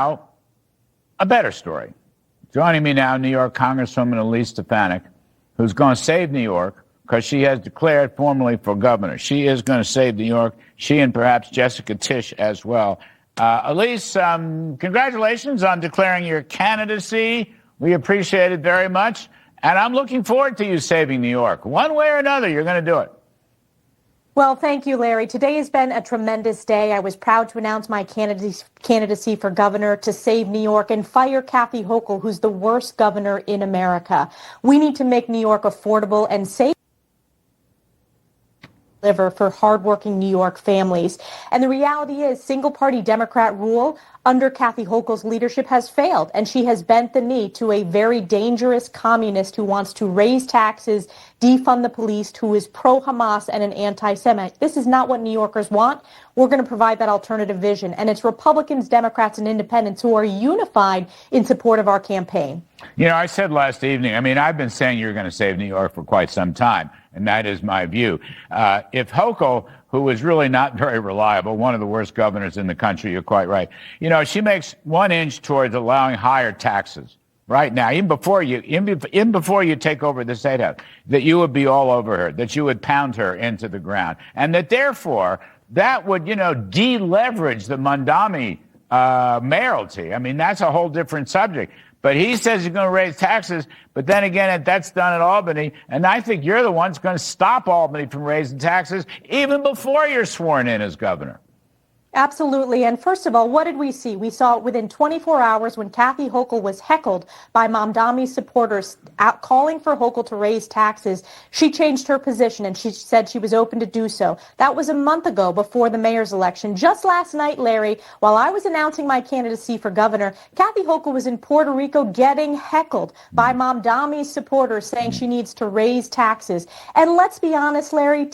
Now, a better story. Joining me now, New York Congresswoman Stefanik, who's going to save New York because she has declared formally for governor. She is going to save New York. She and perhaps Jessica Tisch as well. Elise, congratulations on declaring your candidacy. We appreciate it very much. And I'm looking forward to you saving New York. One way or another, you're going to do it. Well, thank you, Larry. Today has been a tremendous day. I was proud to announce my candidacy for governor to save New York and fire Kathy Hochul, who's the worst governor in America. We need to make New York affordable and safe for hardworking New York families. And the reality is single-party Democrat rule under Kathy Hochul's leadership has failed, and she has bent the knee to a very dangerous communist who wants to raise taxes, defund the police, who is pro-Hamas and an anti-Semite. This is not what New Yorkers want. We're going to provide that alternative vision, and it's Republicans, Democrats, and independents who are unified in support of our campaign. You know, I said last evening, I've been saying you're going to save New York for quite some time, and that is my view. If Hochul, who is really not very reliable, one of the worst governors in the country, you're quite right. You know, she makes 1 inch towards allowing higher taxes right now, even before you take over the State House, that you would be all over her, that you would pound her into the ground, and that therefore that would, deleverage the Mamdani mayoralty. That's a whole different subject. But he says he's going to raise taxes, but then again, that's done at Albany, and I think you're the one who's going to stop Albany from raising taxes even before you're sworn in as governor. Absolutely. And first of all, what did we see? We saw within 24 hours when Kathy Hochul was heckled by Mamdani's supporters out calling for Hochul to raise taxes, she changed her position and she said she was open to do so. That was a month ago before the mayor's election. Just last night, Larry, while I was announcing my candidacy for governor, Kathy Hochul was in Puerto Rico getting heckled by Mamdani's supporters saying she needs to raise taxes. And let's be honest, Larry,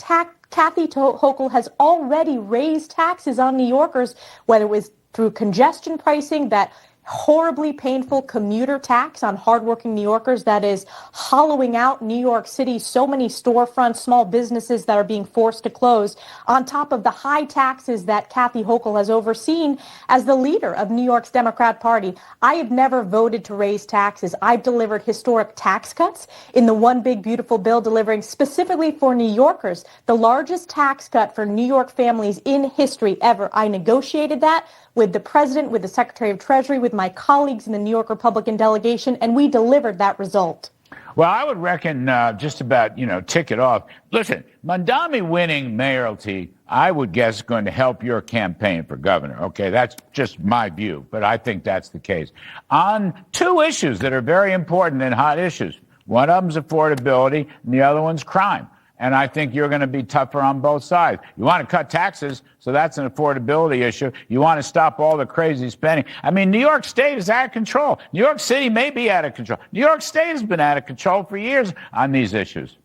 Kathy Hochul has already raised taxes on New Yorkers, whether it was through congestion pricing, that horribly painful commuter tax on hardworking New Yorkers that is hollowing out New York City, so many storefronts, small businesses that are being forced to close, on top of the high taxes that Kathy Hochul has overseen as the leader of New York's Democrat Party. I have never voted to raise taxes. I've delivered historic tax cuts in the One Big Beautiful Bill, delivering specifically for New Yorkers the largest tax cut for New York families in history ever. I negotiated that with the president, with the Secretary of Treasury, with my colleagues in the New York Republican delegation, and we delivered that result. Well, I would reckon just about, tick it off. Listen, Mamdani winning mayoralty, I would guess, is going to help your campaign for governor. Okay, that's just my view, but I think that's the case. On two issues that are very important and hot issues. One of them's affordability, and the other one's crime. And I think you're going to be tougher on both sides. You want to cut taxes, so that's an affordability issue. You want to stop all the crazy spending. New York State is out of control. New York City may be out of control. New York State has been out of control for years on these issues.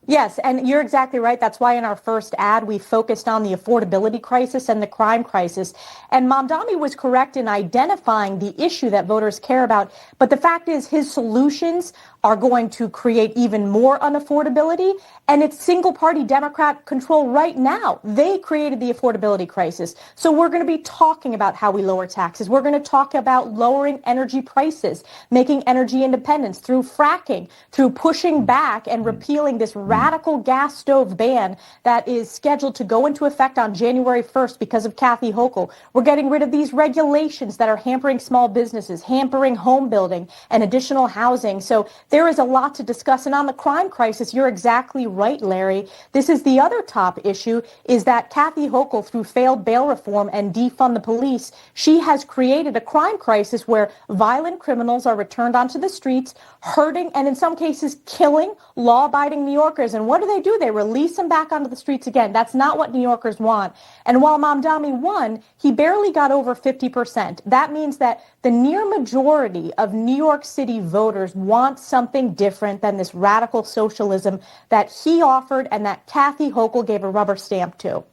Yes, and you're exactly right. That's why in our first ad, we focused on the affordability crisis and the crime crisis. And Mamdani was correct in identifying the issue that voters care about. But the fact is his solutions are going to create even more unaffordability. And it's single-party Democrat control right now. They created the affordability crisis. So we're going to be talking about how we lower taxes. We're going to talk about lowering energy prices, making energy independence through fracking, through pushing back and repealing this radical gas stove ban that is scheduled to go into effect on January 1st because of Kathy Hochul. We're getting rid of these regulations that are hampering small businesses, hampering home building and additional housing. So there is a lot to discuss. And on the crime crisis, you're exactly right, Larry. This is the other top issue, is that Kathy Hochul, through failed bail reform and defund the police, she has created a crime crisis where violent criminals are returned onto the streets, hurting and in some cases killing law-abiding New Yorkers. And what do? They release them back onto the streets again. That's not what New Yorkers want. And while Mamdani won, he barely got over 50%. That means that the near majority of New York City voters want something different than this radical socialism that he offered and that Kathy Hochul gave a rubber stamp to.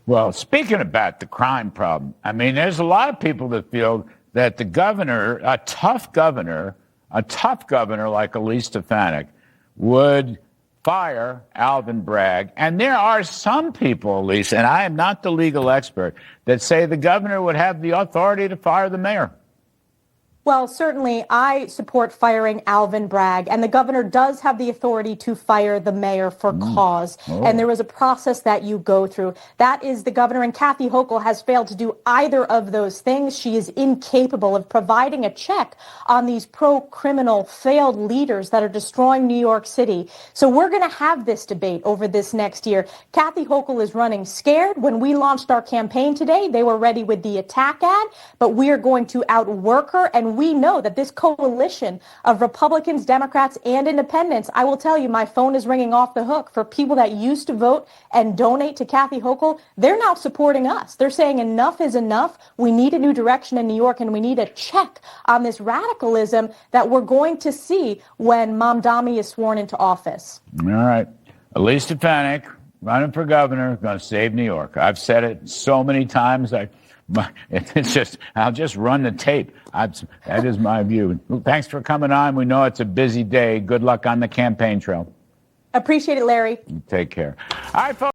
Well, speaking about the crime problem, there's a lot of people that feel that the governor, a tough governor like Elise Stefanik, would fire Alvin Bragg. And there are some people, Elise, and I am not the legal expert, that say the governor would have the authority to fire the mayor. Well, certainly I support firing Alvin Bragg, and the governor does have the authority to fire the mayor for cause. And there is a process that you go through. That is the governor, and Kathy Hochul has failed to do either of those things. She is incapable of providing a check on these pro-criminal failed leaders that are destroying New York City. So we're going to have this debate over this next year. Kathy Hochul is running scared. When we launched our campaign today, they were ready with the attack ad, but we are going to outwork her. And we know that this coalition of Republicans, Democrats, and independents, I will tell you, my phone is ringing off the hook for people that used to vote and donate to Kathy Hochul. They're now supporting us. They're saying enough is enough. We need a new direction in New York, and we need a check on this radicalism that we're going to see when Mamdani is sworn into office. All right. Elise Stefanik, running for governor, going to save New York. I've said it so many times. It's just, I'll just run the tape. That is my view. Thanks for coming on. We know it's a busy day. Good luck on the campaign trail. Appreciate it, Larry. Take care. All right, folks.